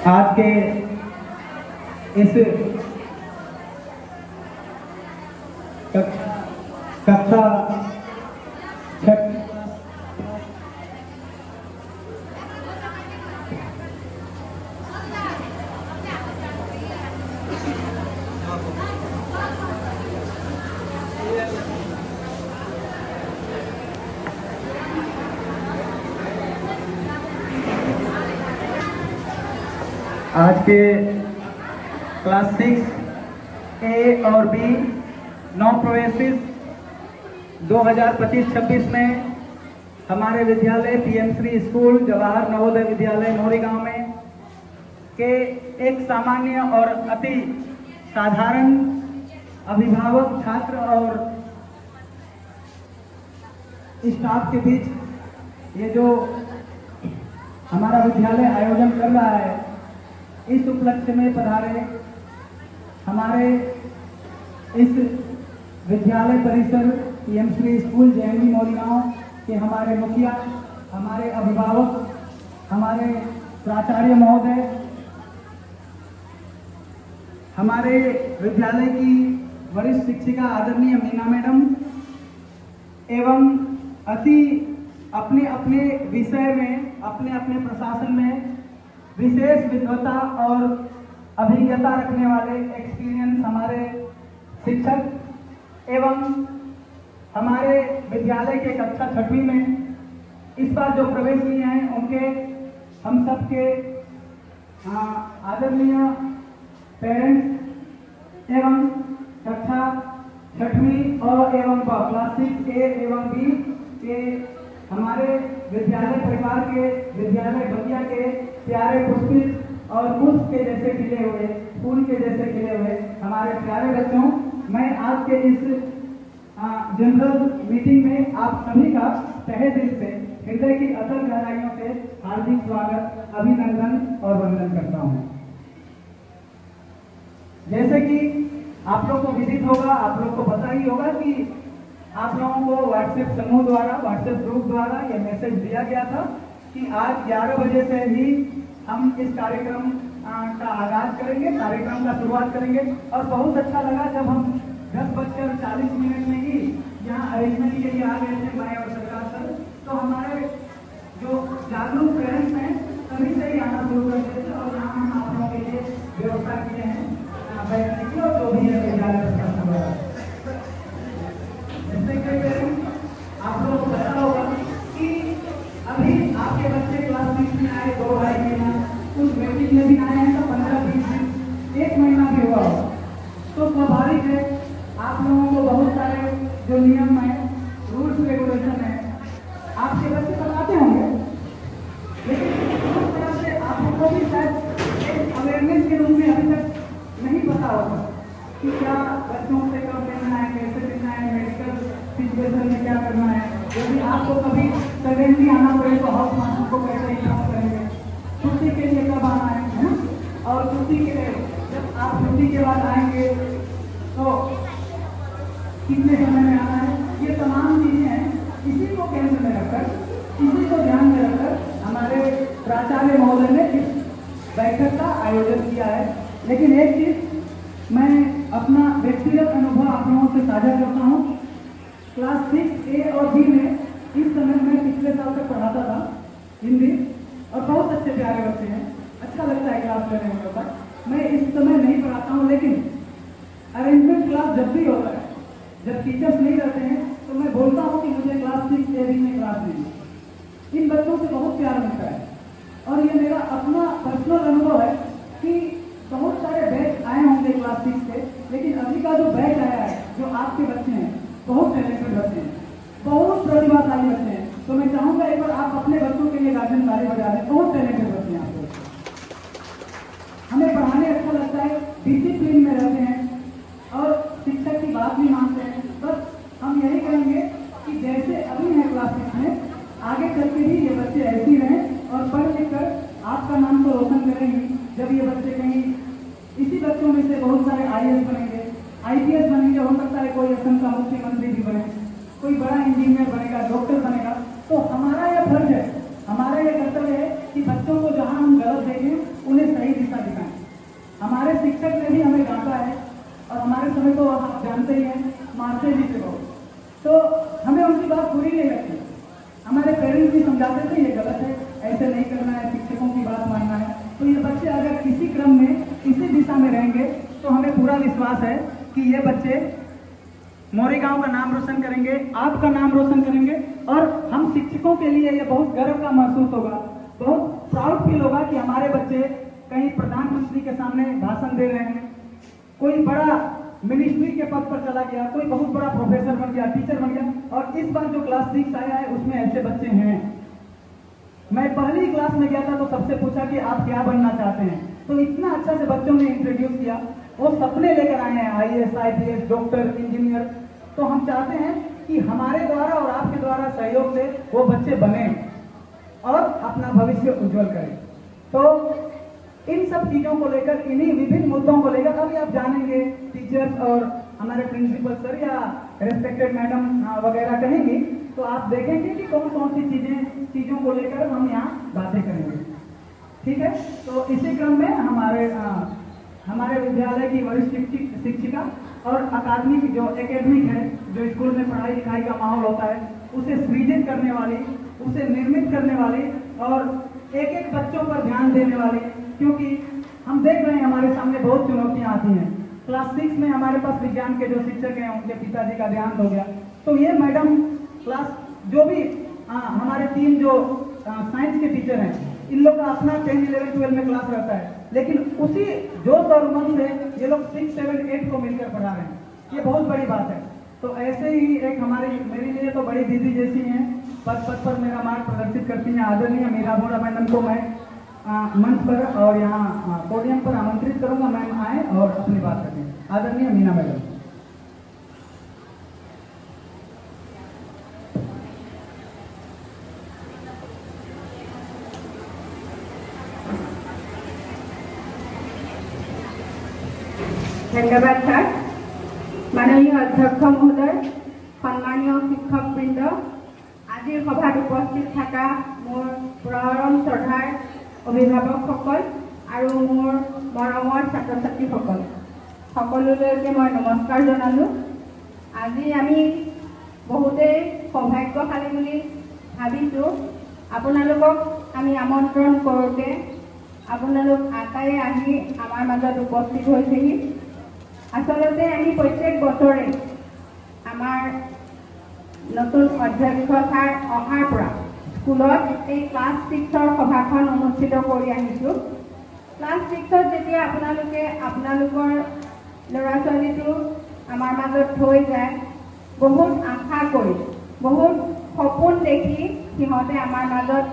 आज के इस कक्षा आज के क्लास 6 ए और बी नौ प्रवेशित 2025-26 में हमारे विद्यालय पीएम श्री स्कूल जवाहर नवोदय विद्यालय नौरीगांव में के एक सामान्य और अति साधारण अभिभावक छात्र और स्टाफ के बीच ये जो हमारा विद्यालय आयोजन कर रहा है, इस उपलक्ष्य में पधारे हमारे इस विद्यालय परिसर पीएम श्री स्कूल जेएनवी नौरीगांव के हमारे मुखिया, हमारे अभिभावक, हमारे प्राचार्य महोदय, हमारे विद्यालय की वरिष्ठ शिक्षिका आदरणीय मीना मैडम एवं अति अपने अपने विषय में अपने अपने प्रशासन में विशेष विद्वता और अभिज्ञता रखने वाले एक्सपीरियंस हमारे शिक्षक एवं हमारे विद्यालय के कक्षा 6वीं में इस बार जो प्रवेश लिए हैं उनके हम सब के आदरणीय पेरेंट्स एवं कक्षा 6वीं और एवं क्लास 6 ए एवं बी के हमारे विद्यालय परिवार के विद्यालय बगिया के प्यारे पुष्पित और पुष्प के जैसे खिले हुए, फूल के जैसे खिले हुए हमारे प्यारे बच्चों, मैं आज के इस जनरल मीटिंग में आप सभी का तहे दिल से हृदय की अतल गहराइयों से हार्दिक स्वागत, अभिनंदन और वंदन करता हूँ। जैसे कि आप लोग को विदित होगा, आप लोग को पता ही होगा कि आप लोगों को व्हाट्सएप समूह द्वारा, व्हाट्सएप ग्रुप द्वारा यह मैसेज दिया गया था कि आज 11 बजे से ही हम इस कार्यक्रम का आगाज करेंगे, कार्यक्रम का शुरुआत करेंगे। और बहुत अच्छा लगा जब हम 10:40 में ही यहाँ अरेंजमेंट के लिए आ गए थे मैं और सरकार सर, तो हमारे जो जागरूक पेरेंट्स हैं सभी से ही आना शुरू कर दिए थे और यहाँ हम आप लोगों के लिए व्यवस्था किए हैं बैठने की और जो भी है विद्यालय आप लोगों को पता होगा कि अभी आपके बच्चे क्लास 6 में आए 2-2.5 महीना, कुछ मीटिंग में भी आए हैं तो 15-20 दिन, 1 महीना भी हुआ, तो स्वाभाविक है आप लोगों को बहुत सारे जो नियम है, रूल्स रेगुलेशन है, आपके बच्चे बताते होंगे, लेकिन उस तरह से आप लोगों को भी शायद एक अवेयरनेस के रूप में अभी तक नहीं पता होगा कि क्या बच्चों से कब मिलना है, कैसे मिलना है, मेडिकल सिचुएशन में क्या करना है। यदि आपको कभी सडनली आना पड़े तो हाउस मास्टर को कैसे इन्फॉर्म करेंगे, छुट्टी के लिए कब आना है, और छुट्टी के लिए जब आप छुट्टी के बाद आएंगे तो कितने समय में आना है, ये तमाम चीजें हैं। इसी को केंद्र में रखकर, इसी को ध्यान में रखकर हमारे प्राचार्य महोदय ने इस बैठक का आयोजन किया है। लेकिन एक चीज मैं अपना व्यक्तिगत अनुभव आप लोगों से साझा करता हूँ। क्लास 6 ए और बी में इस समय मैं पिछले साल तक पढ़ाता था हिंदी, और बहुत अच्छे प्यारे बच्चे हैं, अच्छा लगता है क्लास लेने में होता। मैं इस समय नहीं पढ़ाता हूँ, लेकिन अरेंजमेंट क्लास जब भी होता है, जब टीचर्स नहीं रहते हैं, तो मैं बोलता हूँ कि मुझे क्लास 6 ए बी में क्लास दी। इन बच्चों से बहुत प्यार मिलता है और ये मेरा अपना पर्सनल अनुभव है कि बहुत सारे बैच आए होंगे क्लास 6 के, लेकिन अभी का जो बैच आया है, जो आपके बच्चे हैं, बहुत टैलेंटेड बच्चे हैं, बहुत प्रतिभाशाली बच्चे हैं। तो मैं चाहूंगा एक बार आप अपने बच्चों के लिए गार्जियन ताली बजा दें। बहुत टैलेंटेड बच्चे हैं आपको, हमें पढ़ाने अच्छा लगता है, डिसिप्लिन में रहते हैं और शिक्षक की बात भी मानते हैं। बस हम यही कहेंगे कि जैसे अभी है क्लास 6 में, आगे चल के भी ये बच्चे ऐसे ही रहें और पढ़ लिख कर आपका नाम तो रोशन करेंगे। जब ये बच्चे कहीं, इसी बच्चों में से बहुत सारे IAS बनेंगे, IPS बनेंगे, हो सकता है कोई असम का मुख्यमंत्री भी बने, कोई बड़ा इंजीनियर बनेगा, डॉक्टर बनेगा, तो हमारा यह फर्ज है, हमारा यह कर्तव्य है कि बच्चों को जहां हम गलत देखें उन्हें सही हम जानते ही हैं, मारते भी थे बहुत। तो हमें उनकी बात बुरी नहीं लगती। हमारे पेरेंट्स भी समझाते थे ये गलत है, ऐसे नहीं करना है, शिक्षकों की बात मानना है। तो ये बच्चे अगर इसी क्रम में, इसी दिशा में रहेंगे तो हमें पूरा विश्वास है कि ये बच्चे मोरीगांव का नाम रोशन करेंगे, आपका नाम रोशन करेंगे। और हम शिक्षकों के लिए ये बहुत गर्व का महसूस होगा, बहुत प्राउड फील होगा कि हमारे बच्चे कहीं प्रधानमंत्री के सामने भाषण दे रहे हैं, कोई बड़ा मिनिस्ट्री के पद पर चला गया, कोई बहुत बड़ा प्रोफेसर बन गया, टीचर बन गया। और इस बार जो क्लास 6 आया है उसमें ऐसे बच्चे हैं। मैं पहली क्लास में गया था तो सबसे पूछा कि आप क्या बनना चाहते हैं, तो इतना अच्छा से बच्चों ने इंट्रोड्यूस किया। वो सपने लेकर आए हैं, IAS, IPS, डॉक्टर, इंजीनियर। तो हम चाहते हैं कि हमारे द्वारा और आपके द्वारा सहयोग से वो बच्चे बने और अपना भविष्य उज्जवल करें। तो इन सब चीजों को लेकर, इन्हीं विभिन्न मुद्दों को लेकर अभी आप जानेंगे, टीचर्स और हमारे प्रिंसिपल सर या रेस्पेक्टेड मैडम वगैरह कहेंगी, तो आप देखेंगे कि कौन कौन सी चीजों को लेकर हम यहाँ बातें करेंगे। ठीक है, तो इसी क्रम में हमारे विद्यालय की वरिष्ठ शिक्षिका और अकादमिक जो एकेडमिक है, जो स्कूल में पढ़ाई लिखाई का माहौल होता है उसे सृजित करने वाली, उसे निर्मित करने वाली और एक एक बच्चों पर ध्यान देने वाली, क्योंकि हम देख रहे हैं हमारे सामने बहुत चुनौतियां आती हैं। क्लास 6 में हमारे पास विज्ञान के जो शिक्षक हैं उनके पिताजी का देहांत हो गया, तो ये मैडम क्लास जो भी हमारे 3 जो साइंस के टीचर हैं, इन लोग का अपना 10, 11, 12 में क्लास रहता है, लेकिन उसी जोश और उमंग से ये लोग 6, 7, 8 को मिलकर पढ़ा रहे हैं। ये बहुत बड़ी बात है। तो ऐसे ही एक मेरे लिए तो बड़ी दीदी जैसी हैं, पद पर मेरा मार्ग प्रदर्शित करती हैं आदरणीय मीरा बोरा मैडम को मैं मंच पर और यहाँ पोडियम पर आमंत्रित करूंगा। मैम आए और अपनी बात करें। आदरणीय मीना मैडम। धन्यवाद सर। माननीय अध्यक्ष महोदय, सम्मानीय शिक्षकवृंद, आज सभात उपस्थित थका मोर परम श्रद्धार अभिभावकসকল और मोर मरমৰ छात्र छात्रीসকল সকলোলৈকে मैं नमस्कार जनालो। आज आमी बहुते सौभाग्यशाली बुली भाविছো। आपनालोকক आमी आमंत्रण কৰোতে आपनालोक आटाई आহি आमार মাজত उपस्थित হৈছেহি। आसलते आमी प्रत्येक बछरे आमार नतुन अध्यक्ष छार अহাৰ পৰা स्कूलत এই क्लास 6 सभाখন अनुष्ठित কৰি আহিছো। क्लास 6 যেতিয়া আপোনালোকে আপোনালোকৰ ল'ৰা ছোৱালীটো আমাৰ মাজত থৈ যায়, বহুত আশা কৰি, বহুত সপোন দেখি সিহঁতে আমাৰ মাজত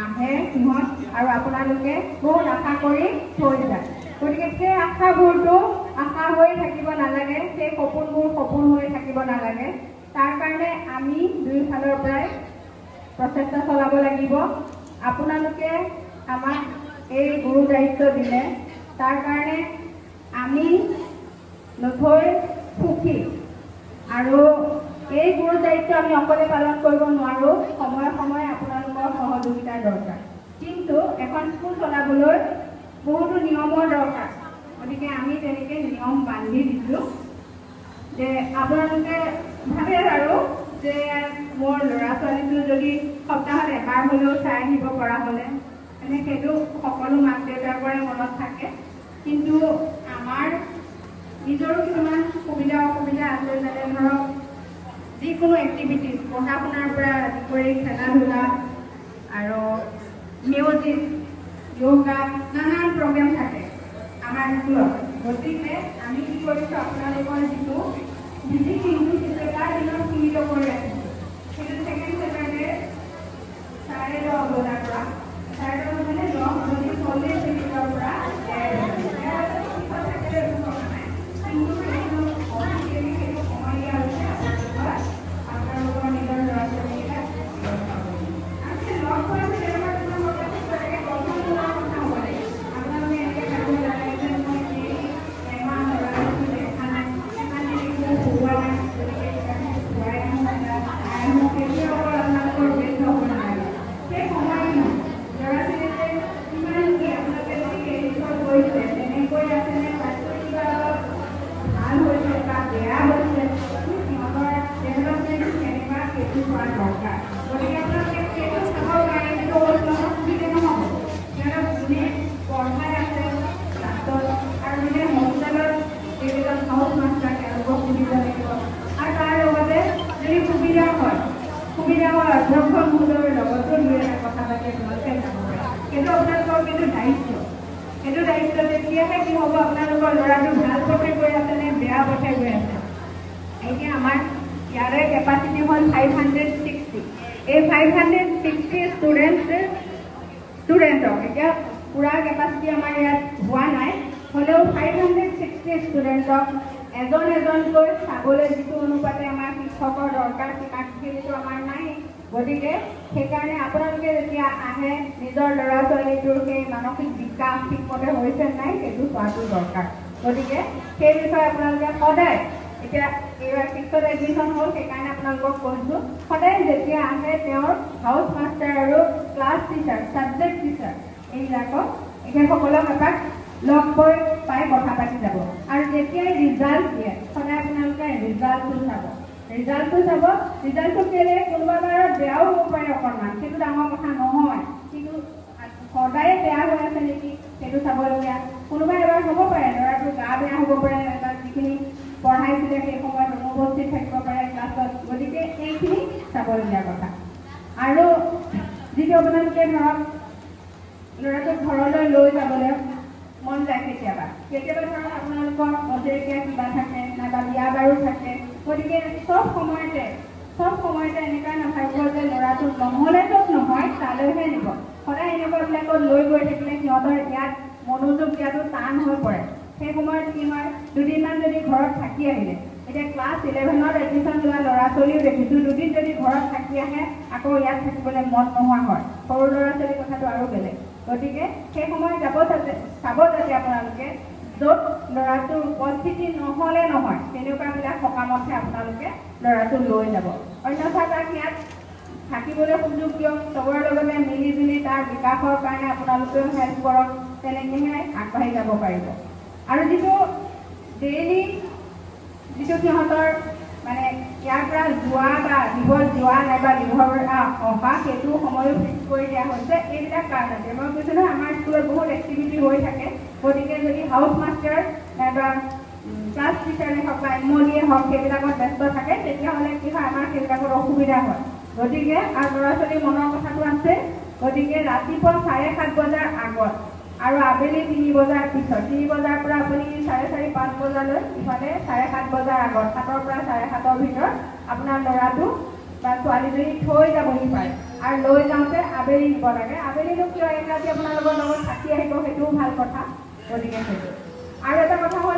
আহে সিহঁত, আৰু আপোনালোকে বহুত আশা কৰি থৈ যায়। গতিকে সেই আশাবোৰটো আশা হৈ থাকিব নালাগে, সেই সপোনবোৰ সপোন হৈ থাকিব নালাগে। তাৰ কাৰণে আমি দুইফালৰ পৰাই प्रचेष्टा चलाब লাগিব। आपनालोके आमाक এই गुरु दायित्व दिले, तार कारणे आमी नथৈ सुखी। আৰু এই गुरु दायित्व आमी अकले पालन কৰিব নোৱাৰো, সময়ে সময়ে আপোনালোকৰ সহযোগিতাৰ দৰকাৰ। কিন্তু এখন স্কুল চলাবলৈ বহুতো নিয়মৰ দৰকাৰ, গতিকে আমি তেনেকৈ নিয়ম বান্ধি দিছো যে আপোনালোকে ভাবে আৰু যে मोर लड़ा छाली जो सप्ताहत एबार हलो चाय परा हले সেইটো সকলো माक देउतार मन থাকে। किन्तु आमार निजरो किछुमान सुविधा असुविधा आछे, जेने धरक जिकोनो एक्टिविटीज पढ़ा शुनार পৰা কৰি खेला धूला और म्यूजिक योगा नानान प्रोग्राम থাকে आमार स्कूলত। गतिके आमी कि কৰিছো আপোনালোকৰ যিটো ভিজিট কিন্তু তাৰ দিনৰ সীমিত কৰি ৰাখিছো। সেটা সেকেন্ড স্যাটাৰডে 10:30 বজাৰ পৰা 10:30 মানে 10:40 মিনিটৰ পৰা যদি সুবিধা হয় অধ্যক্ষ মহোদয়ৰ লগতো দুই এটা কথা পাতি আপোনালোকে যাব পাৰে। সেইটো আপোনালোকৰ কিন্তু দায়িত্ব। সেইটো দায়িত্ব তেতিয়াহে কি হ'ব, আপোনালোকৰ ল'ৰাটো ভাল পথে গৈ আছে নে বেয়া পথে গৈ আছে। এতিয়া আমাৰ ইয়াৰে কেপাচিটি হ'ল 560। এই 560 ষ্টুডেণ্টক এতিয়া পুৰা কেপাচিটি আমাৰ ইয়াত হোৱা নাই, হ'লেও 560 ষ্টুডেণ্টক এজনকৈ চাবলৈ যিটো অনুপাতে আমাৰ শিক্ষকৰ দৰকাৰ সিমানখিনিতো আমাৰ নাই। গতিকে সেইকাৰণে আপোনালোকে যেতিয়া আহে নিজৰ ল'ৰা ছোৱালীটোৰ সেই মানসিক বিকাশ ঠিকমতে হৈছে নাই সেইটো চোৱাটো দৰকাৰ। গতিকে সেই বিষয়ে আপোনালোকে সদায়, এতিয়া এইবাৰ 6ত এডমিশ্যন হ'ল সেইকাৰণে আপোনালোকক কৈছোঁ, সদায় যেতিয়া আহে তেওঁৰ হাউচ মাষ্টাৰ আৰু ক্লাছ টিচাৰ, ছাবজেক্ট টিচাৰ এইবিলাকক এখেতসকলক এপাক লগ কৰি পাই কথা পাতি যাব। আৰু যেতিয়াই ৰিজাল্ট দিয়ে সদায় আপোনালোকে ৰিজাল্টটো চাব। ৰিজাল্টটো কেলে কোনোবা বাৰত বেয়াও হ'ব পাৰে অকণমান, সেইটো ডাঙৰ কথা নহয়, কিন্তু সদায় বেয়া হৈ আছে নেকি সেইটো চাবলগীয়া। কোনোবা এবাৰ হ'ব পাৰে ল'ৰাটো গা বেয়া হ'ব পাৰে, এবাৰ যিখিনি পঢ়াইছিলে সেই সময়ত অনুপস্থিত থাকিব পাৰে ক্লাছত। গতিকে এইখিনি চাবলগীয়া কথা। আৰু যিটো আপোনালোকে ধৰক ল'ৰাটোক ঘৰলৈ লৈ যাবলৈ মন যায় কেতিয়াবা ধৰক আপোনালোকৰ অতিৰিক্ত কিবা থাকে নাইবা বিয়া বাৰু থাকে। গতিকে চব সময়তে এনেকুৱা নাথাকিব যে ল'ৰাটো নহ'লেতো নহয় তালৈহে নিব। সদায় এনেকুৱাবিলাকত লৈ গৈ থাকিলে সিহঁতৰ ইয়াত মনোযোগ দিয়াটো টান হৈ পৰে। সেই সময়ত কি হয়, দুদিনমান যদি ঘৰত থাকি আহিলে, এতিয়া ক্লাছ 11ত এডমিশ্যন লোৱা ল'ৰা ছোৱালীও দেখিছোঁ, দুদিন যদি ঘৰত থাকি আহে আকৌ ইয়াত থাকিবলৈ মন নোহোৱা হয়। সৰু ল'ৰা ছোৱালীৰ কথাটো আৰু বেলেগ। গতিকে সেই সময়ত চাব যাতে আপোনালোকে য'ত ল'ৰাটোৰ উপস্থিতি নহ'লে নহয় তেনেকুৱাবিলাক সকামতহে আপোনালোকে ল'ৰাটো লৈ যাব। অন্যথা তাক ইয়াত থাকিবলৈ সুযোগ দিয়ক, চবৰে লগতে মিলি জুলি তাৰ বিকাশৰ কাৰণে আপোনালোকেও হেল্প কৰক, তেনেকৈহে আগবাঢ়ি যাব পাৰিব। আৰু যিটো ডেইলি যিটো সিহঁতৰ মানে ইয়াৰ পৰা যোৱা বা দিবত যোৱা নাইবা দিবৰ অহা সেইটো সময়ো ফিক্স কৰি দিয়া হৈছে এইবিলাক কাৰণতে। মই কৈছোঁ নহয় আমাৰ স্কুলত বহুত এক্টিভিটি হৈ থাকে। গতিকে যদি হাউচ মাষ্টাৰ নাইবা ক্লাছ টিচাৰে হওক বা এমলিয়ে হওক সেইবিলাকত ব্যস্ত থাকে তেতিয়াহ'লে কি হয়, আমাৰ সেইবিলাকত অসুবিধা হয়। গতিকে আৰু ল'ৰা ছোৱালীৰ মনৰ কথাটো আছে। গতিকে ৰাতিপুৱা 7:30 বজাৰ আগত আৰু আবেলি 3 বজাৰ পিছত, 3 বজাৰ পৰা আপুনি 4:30 5 বজালৈ, ইফালে 7:30 বজাৰ আগত, 7ৰ পৰা 7:30ৰ ভিতৰত আপোনাৰ ল'ৰাটো বা ছোৱালীজনী থৈ যাবহি পাৰে। আৰু লৈ যাওঁতে আবেলি নিব লাগে। আবেলিনো কিয় এক ৰাতি আপোনালোকৰ লগত থাকি আহিব, সেইটোও ভাল কথা। গতিকে সেইটো আৰু এটা কথা হ'ল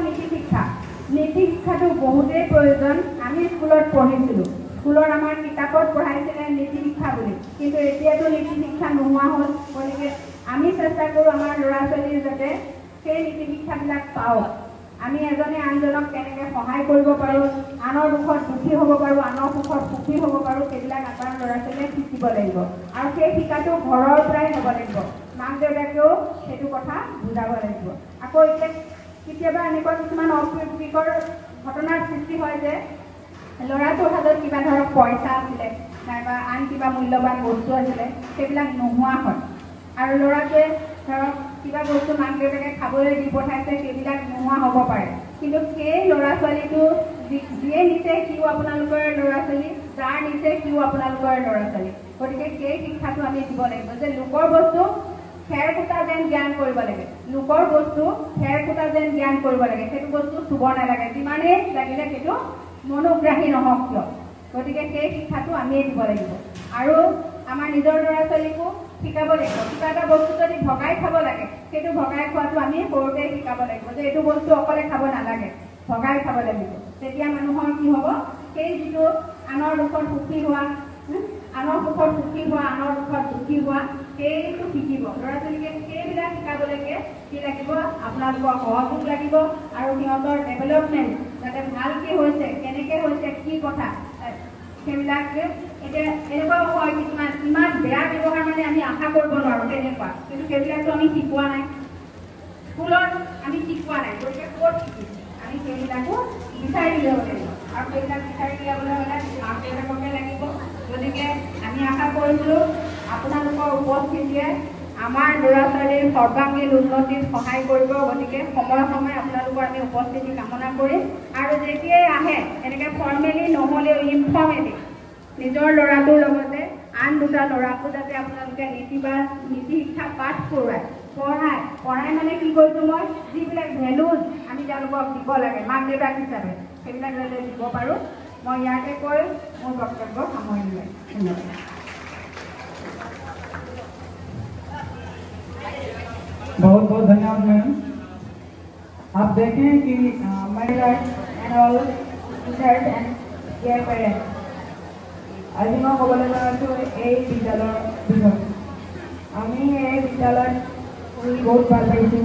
নীতি শিক্ষাটো বহুতেই প্ৰয়োজন। আমি স্কুলত পঢ়িছিলোঁ, স্কুলত আমাৰ কিতাপত পঢ়াইছিলে নীতি শিক্ষা বুলি, কিন্তু এতিয়াতো নীতি শিক্ষা নোহোৱা হ'ল। গতিকে আমি চেষ্টা কৰোঁ আমাৰ ল'ৰা ছোৱালীৰ যাতে সেই নীতি শিক্ষাবিলাক পাওক। আমি এজনে আনজনক কেনেকৈ সহায় কৰিব পাৰোঁ, আনৰ দুখত দুখী হ'ব পাৰোঁ, আনৰ সুখত সুখী হ'ব পাৰোঁ, সেইবিলাক আমাৰ ল'ৰা ছোৱালীয়ে শিকিব লাগিব। আৰু সেই শিকাটো ঘৰৰ পৰাই হ'ব লাগিব। মাক দেউতাকেও সেইটো কথা বুজাব লাগিব। আকৌ এতিয়া কেতিয়াবা এনেকুৱা কিছুমান অপ্ৰীতিকৰ ঘটনাৰ সৃষ্টি হয় যে ল'ৰাটোৰ হাতত কিবা ধৰক পইচা আছিলে নাইবা আন কিবা মূল্যৱান বস্তু আছিলে, সেইবিলাক নোহোৱা হয়। আৰু ল'ৰাটোৱে ধৰক কিবা বস্তু মাক দেউতাকে খাবলৈ দি পঠাইছে, সেইবিলাক নোহোৱা হ'ব পাৰে। কিন্তু সেই ল'ৰা ছোৱালীটো যিয়ে নিছে সিও আপোনালোকৰ ল'ৰা ছোৱালী, যাৰ নিছে সিও আপোনালোকৰ ল'ৰা ছোৱালী। গতিকে সেই শিক্ষাটো আমি দিব লাগিব যে লোকৰ বস্তু খেৰ কুটা যেন জ্ঞান কৰিব লাগে, সেইটো বস্তু চুব নালাগে, যিমানেই লাগিলে সেইটো মনোগ্ৰাহী নহওক কিয়। গতিকে সেই শিক্ষাটো আমিয়ে দিব লাগিব। আৰু আমাৰ নিজৰ ল'ৰা ছোৱালীকো শিকাব লাগিব। কিবা এটা বস্তু যদি ভগাই খাব লাগে, সেইটো ভগাই খোৱাটো আমি সৰুতে শিকাব লাগিব যে এইটো বস্তু অকলে খাব নালাগে, ভগাই খাব লাগিব। তেতিয়া মানুহৰ কি হ'ব, সেই যিটো আনৰ দুখত সুখী হোৱা, আনৰ সুখত সুখী হোৱা, আনৰ দুখত দুখী হোৱা, সেইটো শিকিব। ল'ৰা ছোৱালীকে সেইবিলাক শিকাবলৈকে কি লাগিব, আপোনালোকৰ সহযোগ লাগিব। আৰু সিহঁতৰ ডেভেলপমেণ্ট যাতে ভালকৈ হৈছে, কেনেকৈ হৈছে, কি কথা, সেইবিলাক এতিয়া এনেকুৱাও হয় কিছুমান ইমান বেয়া ব্যৱহাৰ মানে আমি আশা কৰিব নোৱাৰোঁ তেনেকুৱা, কিন্তু সেইবিলাকতো আমি শিকোৱা নাই, স্কুলত আমি শিকোৱা নাই। গতিকে ক'ত শিকিছোঁ আমি সেইবিলাকো বিচাৰি উলিয়াব লাগিব। আৰু সেইবিলাক বিচাৰি উলিয়াবলৈ হ'লে মাক দেউতাককে লাগিব। গতিকে আমি আশা কৰিছোঁ আপোনালোকৰ উপস্থিতিয়ে আমাৰ ল'ৰা ছোৱালীৰ সৰ্বাংগীন উন্নতিত সহায় কৰিব। গতিকে সময়ে আপোনালোকৰ আমি উপস্থিতি কামনা কৰিম। আৰু যেতিয়াই আহে এনেকৈ ফৰ্মেলি নহ'লেও ইনফৰ্মেলি নিজৰ ল'ৰাটোৰ লগতে আন দুটা ল'ৰাকো যাতে আপোনালোকে নীতি শিক্ষা পাঠ পঢ়াই মানে কি কৈছোঁ মই যিবিলাক ভেলুজ আমি তেওঁলোকক দিব লাগে মাক দেউতাক হিচাপে সেইবিলাক যাতে দিব পাৰোঁ। মই ইয়াকে কৈ মোৰ বক্তব্য সামৰিলোঁ। ধন্যবাদ। बहुत बहुत धन्यवाद मैडम। आप देखें कि महिला and all teachers and their parents আজি মই ক'বলৈ গৈছোঁ এই বিদ্যালয়ৰ বিষয়ে। আমি এই বিদ্যালয়ত পঢ়ি বহুত ভাল পাইছোঁ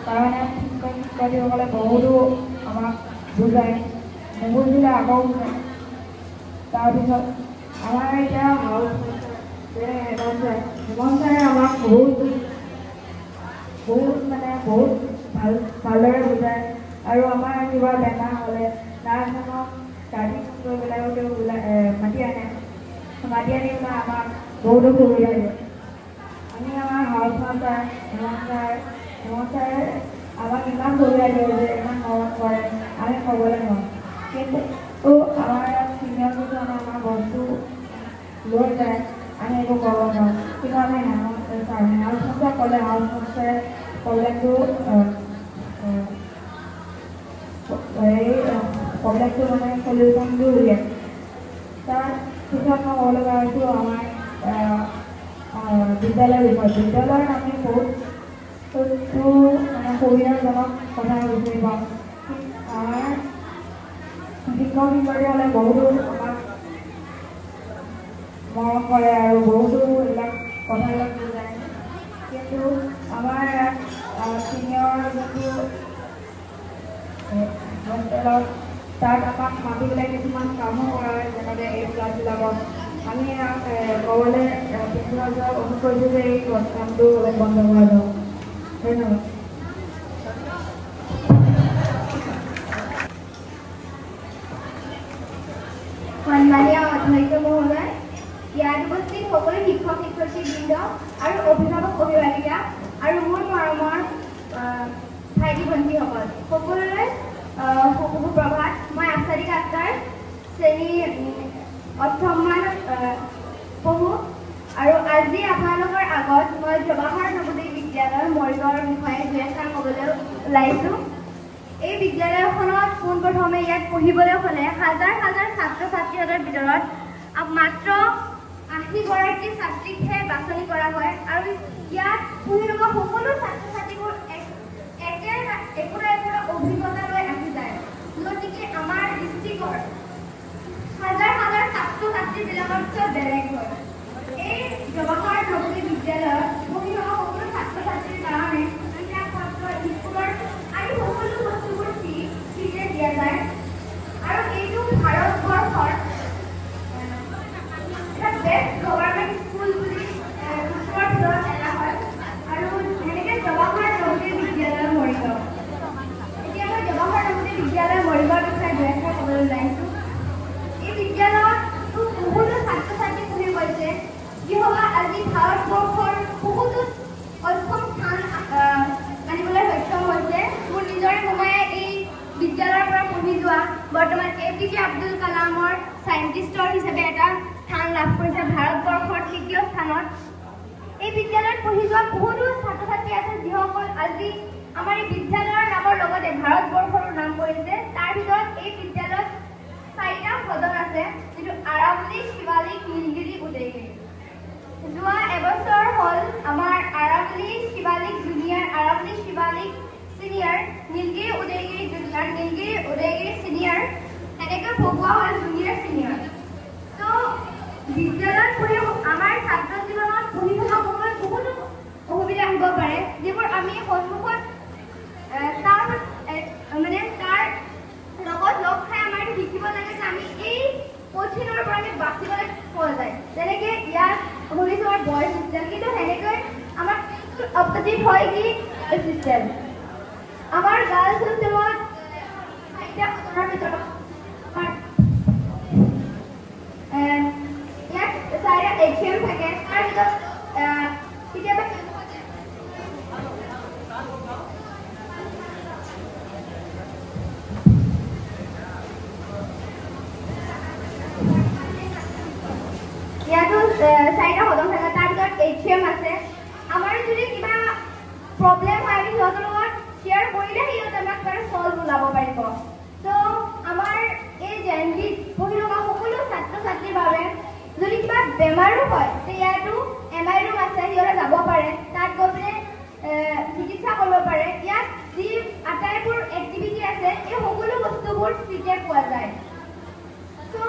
কাৰণ শিক্ষক শিক্ষয়িত্ৰীসকলে বহুতো আমাক বুজায়, নুবুজিলে আকৌ বুজায়। তাৰপিছত আমাৰ এতিয়া হেমন্ত ছাৰে আমাক বহুত ভালদৰে বুজায় আৰু আমাৰ কিবা বেমাৰ হ'লে তাৰ এখনক গাড়ী কৰিবলৈও তেওঁ মাতি আনে আমাক বহুতো সুবিধা দিয়ে। আমি আমাৰ হাউচমান ছাৰ হেমন্ত ছাৰে আমাক ইমান সুবিধা দিয়ে যে ইমান মৰম কৰে আমি ক'বলৈ নোৱাৰোঁ। কিন্তু আমাৰ ইয়াত চিনিয়ৰ কিছুমানে আমাৰ বস্তু লৈ যায় আমি একো ক'ব নোৱাৰোঁ। কিন্তু আমি হাউচমান ক'লে হাউচমান ছাৰে প্ৰব্লেমটো মানে সলিউশ্যনটো উলিয়ায়। তাৰ পিছত মই ক'ব লগা হৈছোঁ আমাৰ বিদ্যালয়ৰ বিষয়ে। বিদ্যালয়ত আমি বহুতো মানে সুবিধাজনক কথা বিচাৰি পাওঁ। আমাৰ শিক্ষক শিক্ষয়িত্ৰীসকলে বহুতো আমাক মৰম কৰে আৰু বহুতো এইবিলাক কথাবিলাক বুজায়। কিন্তু আমাৰ চিনিয়ৰ যোনটো হোষ্টেলত তাত আমাক মাতি পেলাই কিছুমান কামো কৰা হয়, যেনেকৈ এই ক্লাছবিলাকত আমি ক'বলৈ প্ৰিন্সিপালক অনুৰোধ কৰিছোঁ যে এই কামটো অলপ বন্ধ কৰা যাওক। ধন্যবাদ। সন্মানীয় অধ্যক্ষ মহোদয়, ইয়াত উপস্থিত সকলো শিক্ষক শিক্ষয়িত্ৰীবৃন্দ আৰু অভিভাৱক অভিভাৱিকা আৰু মোৰ মৰমৰ ভাইটি ভণ্টিসকল সকলোৰে সুপ্ৰভাত। মই আফচাৰিক আক্তাৰ শ্ৰেণী অষ্টমমানত পঢ়োঁ আৰু আজি আপোনালোকৰ আগত মই জৱাহৰ নৱোদয় বিদ্যালয় মৰিগাঁৱৰ বিষয়ে দুই এষাৰ ক'বলৈ ওলাইছোঁ। এই বিদ্যালয়খনত পোনপ্ৰথমে ইয়াত পঢ়িবলৈ হ'লে হাজাৰ হাজাৰ ছাত্ৰ ছাত্ৰীহঁতৰ ভিতৰত মাত্ৰ ৮০গৰাকী ছাত্ৰীকহে বাছনি কৰা হয় আৰু ইয়াত পঢ়ি থকা সকলো ছাত্ৰ ছাত্ৰীবোৰ একোটা অভিজ্ঞতা লৈ আহি যায়। গতিকে আমাৰ ডিষ্ট্ৰিক্টৰ হাজাৰ হাজাৰ ছাত্ৰ ছাত্ৰীবিলাকৰ চব বেলেগ হয়। এই জৱাহৰ নৱোদয় বিদ্যালয়ত পঢ়ি থকা সকলো ছাত্ৰ ছাত্ৰীৰ কাৰণে স্কুলৰ আৰু সকলো বস্তুবোৰ ফ্ৰীতে দিয়া যায় আৰু এইটো ভাৰতবৰ্ষৰ এটা বেষ্ট গভৰ্ণমেণ্ট স্কুল বুলি ওচৰৰ ভিতৰত এটা হয় আৰু এনেকৈ জৱাহৰ নৱোদয় বিদ্যালয় মৰিগাঁও। এতিয়া মই জৱাহৰ নৱোদয় বিদ্যালয় মৰিগাঁৱৰ বিষয়ে দুই এষাৰ ক'বলৈ ওলাইছোঁ। এই বিদ্যালয়তো বহুতো ছাত্ৰ ছাত্ৰী পঢ়ি গৈছে যিসকল আজি ভাৰতবৰ্ষৰ বহুতো অক্ষম স্থান আনিবলৈ সক্ষম হৈছে। মোৰ নিজৰে সময়ে এই বিদ্যালয়ৰ পৰা পঢ়ি যোৱা বৰ্তমান APJ আব্দুল কালামৰ চাইণ্টিষ্টৰ হিচাপে এটা স্থান লাভ কৰিছে ভাৰতবৰ্ষৰ ৩য় স্থানত। এই বিদ্যালয়ত পঢ়ি যোৱা বহুতো ছাত্ৰ ছাত্ৰী আছে যিসকল আজি আমাৰ এই বিদ্যালয়ৰ নামৰ লগতে ভাৰতবৰ্ষৰো নাম কৰিছে। তাৰ ভিতৰত এই বিদ্যালয়ত 4টা সদন আছে, যিটো আৰাৱলী, শিৱালিক, নীলগিৰি, উদয়গিৰি। যোৱা এবছৰ হ'ল আমাৰ Aravalli Shivalik junior, Aravalli Shivalik senior, Nilgiri Udayagiri junior, Nilgiri Udayagiri senior, এনেকৈ ভগোৱা হ'ল জুনিয়ৰ চিনিয়ৰ। তো বিদ্যালয়ত পঢ়ি আমাৰ ছাত্ৰ জীৱনত পঢ়ি থকা সময়ত বহুতো অসুবিধা আহিব পাৰে, যিবোৰ আমি সন্মুখত তাৰ লগত লগ খাই আমাৰ শিকিব লাগে যে আমি এই কঠিনৰ পৰা আমি বাচিবলৈ পোৱা যায়। যেনেকৈ ইয়াত শুনিছোঁ আমাৰ বয়জ হোষ্টেল, কিন্তু সেনেকৈ আমাৰ অপজিট হয় কি চিষ্টেম। আমাৰ গাৰ্লছ হোষ্টেলত 4টা সদনৰ ভিতৰত ইয়াত 4টা HM থাকে। তাৰ ভিতৰত কেতিয়াবা 4টা সদন থাকে তাৰ ভিতৰত HM আছে আমাৰ যদি কিবা প্ৰব্লেম হয় আমি সিহঁতৰ লগত শ্বেয়াৰ কৰিলে সিহঁতে আমাক পাৰে সলভ ওলাব পাৰিব তো আমাৰ এই জেএনভি পঢ়ি থকা সকলো ছাত্ৰ ছাত্ৰীৰ বাবে যদি কিবা বেমাৰো হয় তেতিয়াতো MI ৰুম আছে সিহঁতে যাব পাৰে তাত গৈ পিনে চিকিৎসা কৰিব পাৰে ইয়াত যি আটাইবোৰ এক্টিভিটি আছে এই সকলো বস্তুবোৰ ফ্ৰীতে পোৱা যায় তো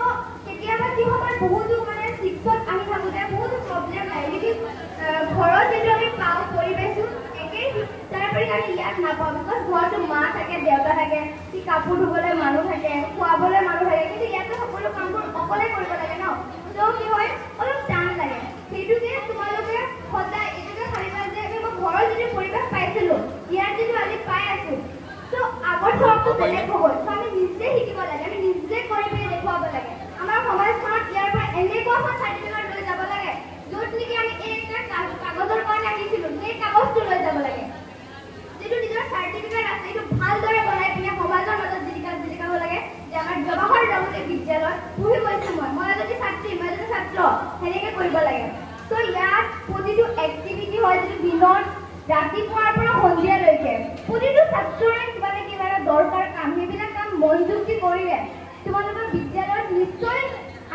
কেতিয়াবা কি হয় বহুতো মানে শিক্ষক আহি থাকোঁতে বহুতো প্ৰব্লেম হয় যদি ঘৰত যদি আমি পাওঁ পৰিৱেশটো একেই তাৰপৰি আমি ইয়াত নাপাওঁ বিকজ ঘৰতো মা থাকে দেউতা থাকে কি কাপোৰ ধুবলৈ মানুহ থাকে খোৱাবলৈ মানুহ থাকে কিন্তু ইয়াতে সকলো কামবোৰ অকলে কৰিব লাগে ন তো কি হয় অলপ টান লাগে সেইটোকে তোমালোকে সদায় এইটোকে ভাবিবা যে আমি ঘৰৰ যদি পৰিৱেশ পাইছিলোঁ ইয়াত যদি আজি পাই আছোঁ তো আগৰ ধৰণটো বেলেগ হ'ব তো আমি নিজে শিকিব লাগে আমি নিজে কৰি পিনে দেখুৱাব লাগে আমাৰ সমাজখনত ইয়াৰ পৰা এনেকুৱা এখন চাৰ্টিফিকেট লৈ যাব লাগে য'ত নেকি আমি এই একটা কাগজৰ কাৰণে আহিছিলোঁ সেই কাগজটো লৈ যাব লাগে যিটো নিজৰ চাৰ্টিফিকেট আছে এইটো ভালদৰে বনাই পিনে সমাজৰ মাজত জিলিকাব লাগে যে আমাৰ জৱাহৰ নৱোদয় বিদ্যালয়ত পঢ়ি গৈছোঁ মই যদি ছাত্ৰী মই যদি ছাত্ৰ সেনেকৈ কৰিব লাগে তো ইয়াত প্ৰতিটো এক্টিভিটি হয় যিটো দিনত ৰাতিপুৱাৰ পৰা সন্ধিয়ালৈকে প্ৰতিটো ছাত্ৰৰে কিবা নে কিবা এটা দৰকাৰ কাম সেইবিলাক কাম মনোযোগ দি কৰিলে তোমালোকৰ বিদ্যালয়ত নিশ্চয়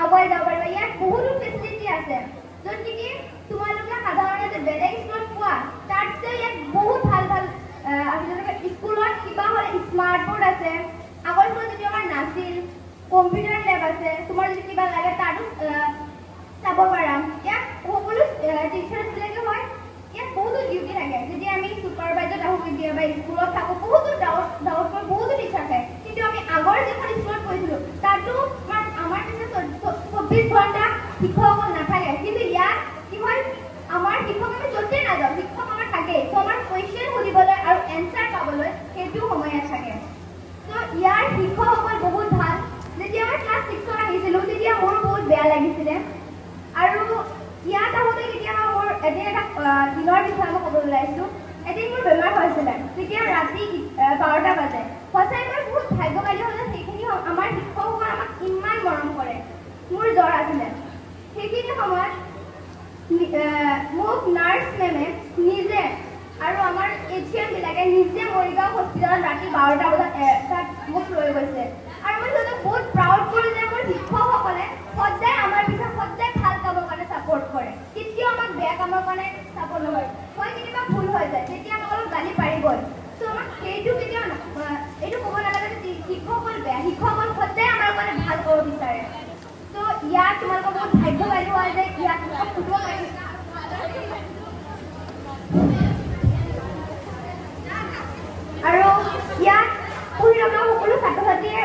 আগুৱাই যাব পাৰিবা ইয়াত বহুতো ফেচিলিটি আছে য'ত নেকি তোমালোকে সাধাৰণতে বেলেগ স্কুলত পোৱা তাতছে ইয়াত বহুত ভাল ভাল স্কুলত কিবা হ'লে স্মাৰ্ট বৰ্ড আছে আগৰ স্কুলত যদি আমাৰ নাছিল কম্পিউটাৰ লেব আছে তোমাৰ যদি কিবা লাগে তাতো চাব পাৰা ইয়াত সকলো টিচাৰ্ছবিলাকে হয় ইয়াত বহুতো ডিউটি থাকে যদি আমি ছুপাৰভাইজাৰ থাকোঁ কেতিয়াবা স্কুলত থাকোঁ বহুতো ডাউট বহুতো টিচাৰ থাকে কিন্তু আমি আগৰ যিখন স্কুলত পঢ়িছিলোঁ তাতো আমাৰ নিচিনা 24 ঘণ্টা শিক্ষকসকল নাথাকে কিন্তু ইয়াত কি হয় আমাৰ শিক্ষক আমি য'তেই নাযাওঁ শিক্ষক আমাৰ থাকেই তো আমাৰ কুৱেশ্যন সুধিবলৈ আৰু এনচাৰ পাবলৈ সেইটো সময়ত থাকে তো ইয়াৰ শিক্ষকসকল বহুত ভাল যেতিয়া মই ক্লাছ 6ত আহিছিলোঁ তেতিয়া মোৰ বহুত বেয়া লাগিছিলে আৰু ইয়াত আহোঁতে কেতিয়াবা মোৰ এদিন এটা দিনৰ বিষয়ে মই ক'বলৈ ওলাইছোঁ এদিন মোৰ বেমাৰ হৈছিলে তেতিয়া ৰাতি 12টা বাজে সঁচাই মই বহুত ভাগ্যশালী হ'লে সেইখিনি আমাৰ শিক্ষকসকলে আমাক ইমান মৰম কৰে মোৰ জ্বৰ আছিলে সেইখিনি সময়ত মোক নাৰ্ছ মেমে নিজে আৰু আমাৰ HMবিলাকে নিজে মৰিগাঁও হস্পিটেলত ৰাতি 12টা বজাত তাত মোক লৈ গৈছে আৰু মই সিহঁতক বহুত প্ৰাউড কৰোঁ যে মোৰ শিক্ষকসকলে সদায় আমাৰ পিছত সদায় ভাল কামৰ কাৰণে ছাপোৰ্ট কৰে কেতিয়াও আমাক বেয়া কামৰ কাৰণে ছাপোৰ্ট নকৰে হয় কেতিয়াবা ভুল হৈ যায় তেতিয়া আমাক অলপ গালি পাৰিবই তো আমাক সেইটো কেতিয়াও এইটো ক'ব নালাগে যে শিক্ষকসকল বেয়া শিক্ষকসকল সদায় আমাৰ কাৰণে ভাল কৰিব বিচাৰে তো ইয়াত তোমালোকৰ বহুত ভাগ্যশালী হয় যে ইয়াত সুধিব পাৰিছে আৰু ইয়াত পঢ়ি থকা সকলো ছাত্ৰ ছাত্ৰীয়ে